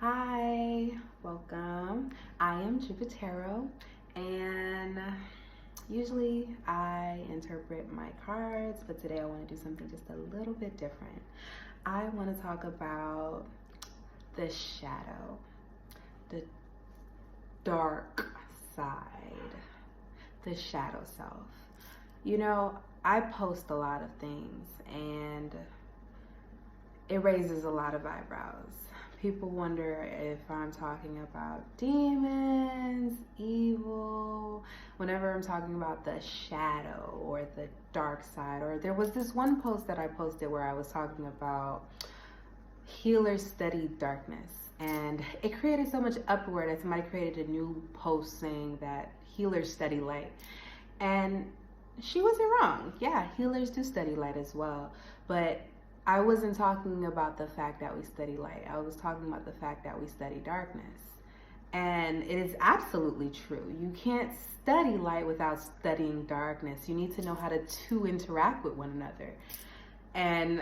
Hi, welcome. I am Jupitero, and usually I interpret my cards, but today I want to do something just a little bit different. I want to talk about the shadow, the dark side, the shadow self. You know, I post a lot of things and it raises a lot of eyebrows. People wonder if I'm talking about demons, evil, whenever I'm talking about the shadow or the dark side. Or there was this one post that I posted where I was talking about healers study darkness. And it created so much uproar that somebody created a new post saying that healers study light. And she wasn't wrong. Yeah, healers do study light as well. But I wasn't talking about the fact that we study light. I was talking about the fact that we study darkness. And it is absolutely true. You can't study light without studying darkness. You need to know how to two interact with one another. And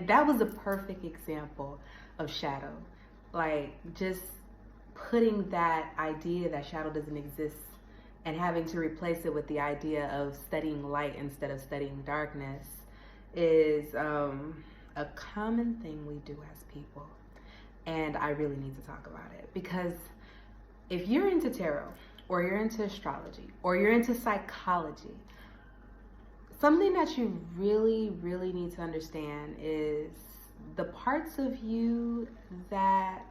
that was a perfect example of shadow. Like just putting that idea that shadow doesn't exist and having to replace it with the idea of studying light instead of studying darkness is a common thing we do as people. And I really need to talk about it because if you're into tarot or you're into astrology or you're into psychology, something that you really, really need to understand is the parts of you that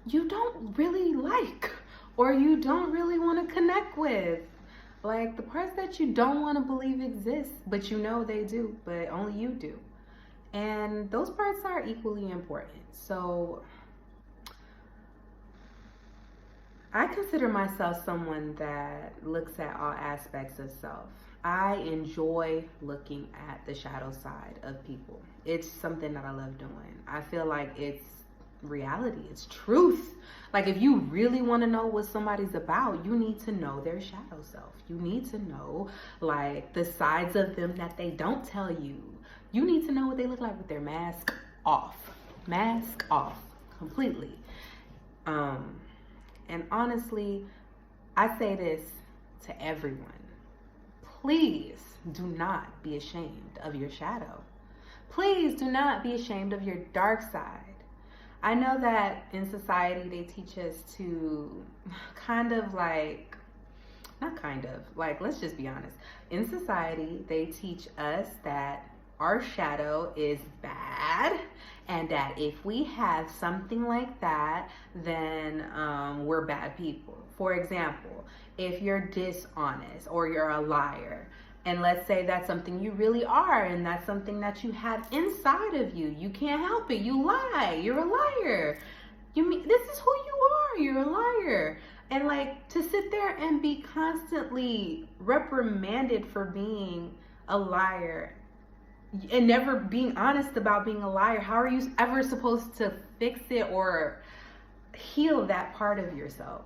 you don't really like or you don't really want to connect with. Like the parts that you don't want to believe exist, but you know they do, but only you do. And those parts are equally important. So I consider myself someone that looks at all aspects of self. I enjoy looking at the shadow side of people. It's something that I love doing. I feel like it's reality, it's truth. Like if you really want to know what somebody's about, you need to know their shadow self. You need to know like the sides of them that they don't tell you. You need to know what they look like with their mask off completely. And honestly, I say this to everyone. Please do not be ashamed of your shadow. Please do not be ashamed of your dark side. I know that in society they teach us to let's just be honest. In society, they teach us that our shadow is bad and that if we have something like that, then we're bad people. For example, if you're dishonest or you're a liar, and let's say that's something you really are, and that's something that you have inside of you. You can't help it. You lie. You're a liar. This is who you are. You're a liar. And like to sit there and be constantly reprimanded for being a liar and never being honest about being a liar. How are you ever supposed to fix it or heal that part of yourself?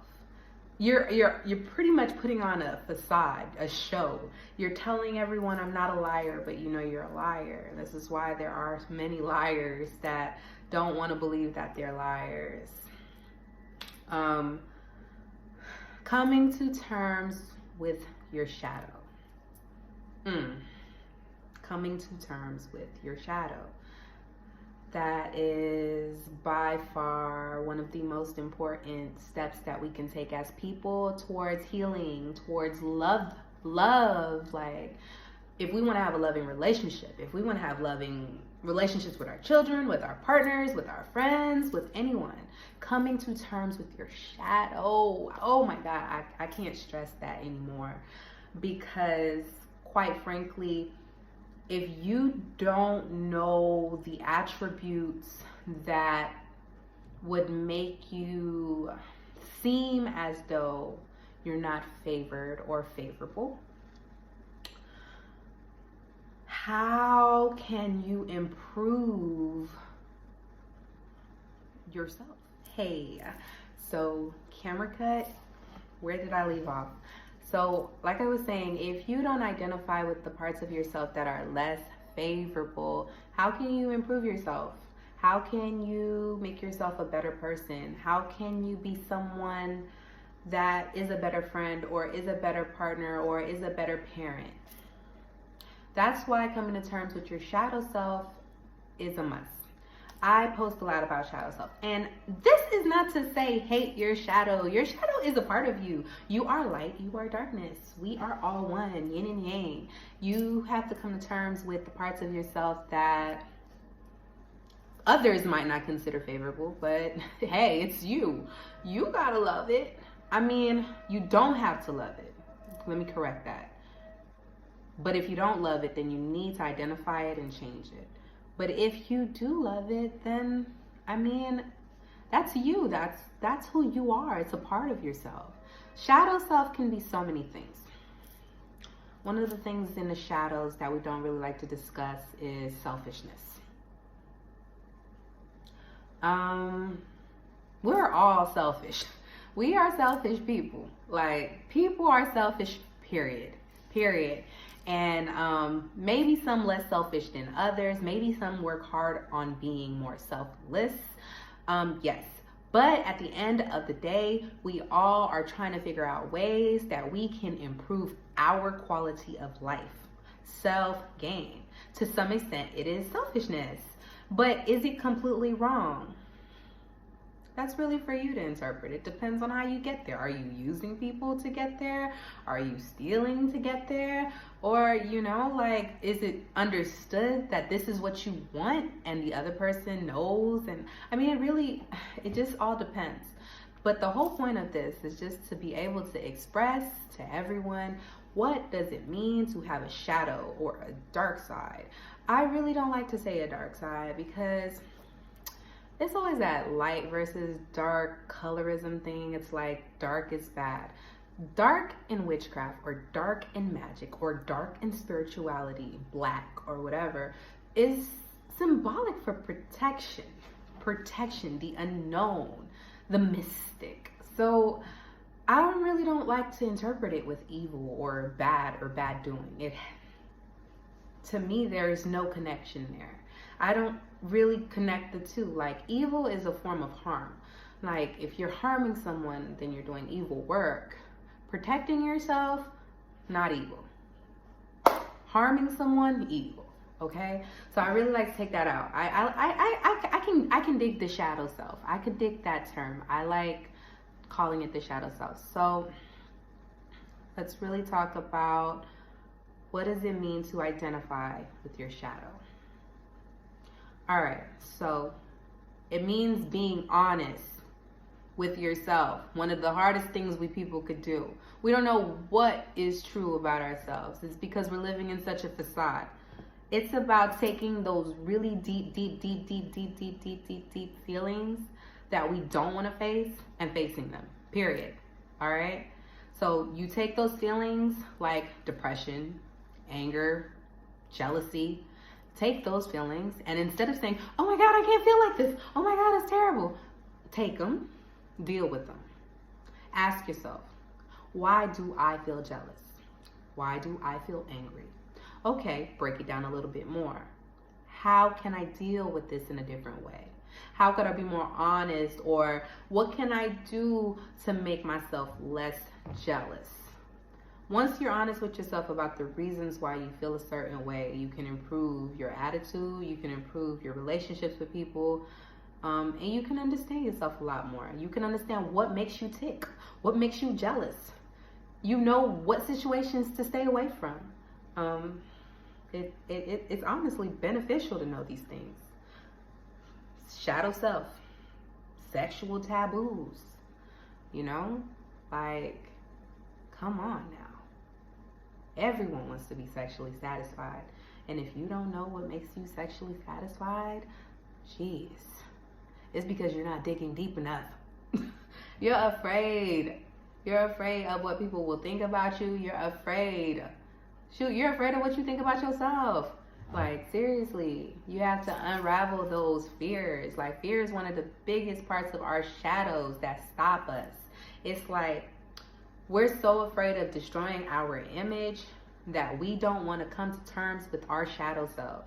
You're pretty much putting on a facade, a show. You're telling everyone I'm not a liar, but you know you're a liar. This is why there are many liars that don't want to believe that they're liars. Coming to terms with your shadow. Coming to terms with your shadow. That is by far one of the most important steps that we can take as people towards healing, towards love. Like if we want to have a loving relationship, if we want to have loving relationships with our children, with our partners, with our friends, with anyone, coming to terms with your shadow. Oh my God, I can't stress that anymore because quite frankly, if you don't know the attributes that would make you seem as though you're not favored or favorable, how can you improve yourself? Hey, so camera cut, where did I leave off? So like I was saying, if you don't identify with the parts of yourself that are less favorable, how can you improve yourself? How can you make yourself a better person? How can you be someone that is a better friend, or is a better partner, or is a better parent? That's why coming to terms with your shadow self is a must. I post a lot about shadow self, and this is not to say hate your shadow. Your shadow is a part of you. You are light, you are darkness. We are all one, yin and yang. You have to come to terms with the parts of yourself that others might not consider favorable, but hey, it's you. You gotta love it. I mean, you don't have to love it. Let me correct that. But if you don't love it, then you need to identify it and change it. But if you do love it, then, I mean, that's you. That's who you are. It's a part of yourself. Shadow self can be so many things. One of the things in the shadows that we don't really like to discuss is selfishness. We're all selfish. We are selfish people. Like, people are selfish, period. And maybe some less selfish than others. Maybe some work hard on being more selfless. Yes. But at the end of the day, we all are trying to figure out ways that we can improve our quality of life. Self-gain. To some extent, it is selfishness. But is it completely wrong? That's really for you to interpret. It depends on how you get there. Are you using people to get there? Are you stealing to get there? Or, you know, like, is it understood that this is what you want and the other person knows? And I mean, it just all depends. But the whole point of this is just to be able to express to everyone, what does it mean to have a shadow or a dark side? I really don't like to say a dark side because it's always that light versus dark colorism thing. It's like dark is bad. Dark in witchcraft, or dark in magic, or dark in spirituality, black or whatever, is symbolic for protection. Protection, the unknown, the mystic. So I really don't like to interpret it with evil or bad doing. To me, there is no connection there. I don't really connect the two. Like, evil is a form of harm. Like, if you're harming someone, then you're doing evil work. Protecting yourself, not evil. Harming someone, evil. Okay? So I really like to take that out. I can dig the shadow self. I could dig that term. I like calling it the shadow self. So let's really talk about, what does it mean to identify with your shadow? All right, so it means being honest with yourself. One of the hardest things we people could do. We don't know what is true about ourselves. It's because we're living in such a facade. It's about taking those really deep feelings that we don't want to face and facing them, period. All right? So you take those feelings like depression, anger, jealousy. Take those feelings, and instead of saying, oh my God, I can't feel like this. Oh my God, it's terrible. Take them, deal with them. Ask yourself, why do I feel jealous? Why do I feel angry? Okay, break it down a little bit more. How can I deal with this in a different way? How could I be more honest? Or what can I do to make myself less jealous? Once you're honest with yourself about the reasons why you feel a certain way, you can improve your attitude, you can improve your relationships with people, and you can understand yourself a lot more. You can understand what makes you tick, what makes you jealous. You know what situations to stay away from. It's honestly beneficial to know these things. Shadow self, sexual taboos, you know, like, come on now. Everyone wants to be sexually satisfied. And if you don't know what makes you sexually satisfied, jeez, it's because you're not digging deep enough. You're afraid. You're afraid of what people will think about you. You're afraid. Shoot, you're afraid of what you think about yourself. Like, seriously, you have to unravel those fears. Like, fear is one of the biggest parts of our shadows that stop us. It's like, we're so afraid of destroying our image that we don't want to come to terms with our shadow self.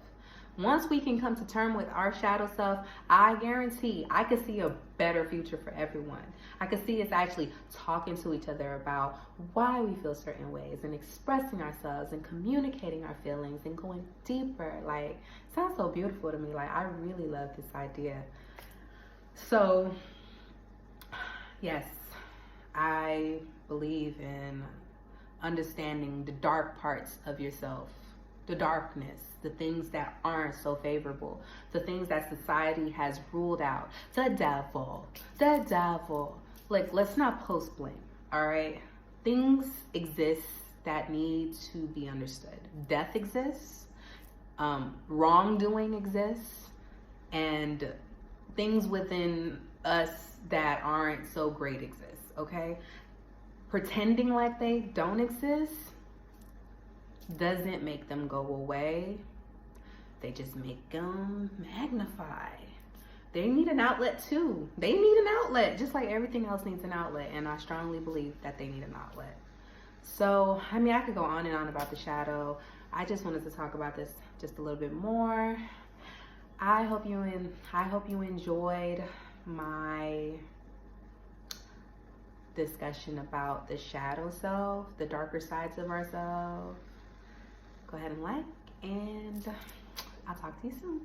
Once we can come to terms with our shadow self, I guarantee I could see a better future for everyone. I could see us actually talking to each other about why we feel certain ways and expressing ourselves and communicating our feelings and going deeper. Like, it sounds so beautiful to me. Like, I really love this idea. So, yes, I believe in understanding the dark parts of yourself, the darkness, the things that aren't so favorable, the things that society has ruled out, the devil. Like, let's not post blame, all right? Things exist that need to be understood. Death exists, wrongdoing exists, and things within us that aren't so great exist, okay? Pretending like they don't exist doesn't make them go away. They just make them magnify. They need an outlet too. They need an outlet, just like everything else needs an outlet. And I strongly believe that they need an outlet. So, I mean, I could go on and on about the shadow. I just wanted to talk about this just a little bit more. I hope you enjoyed my discussion about the shadow self, the darker sides of ourselves. Go ahead and like, and I'll talk to you soon.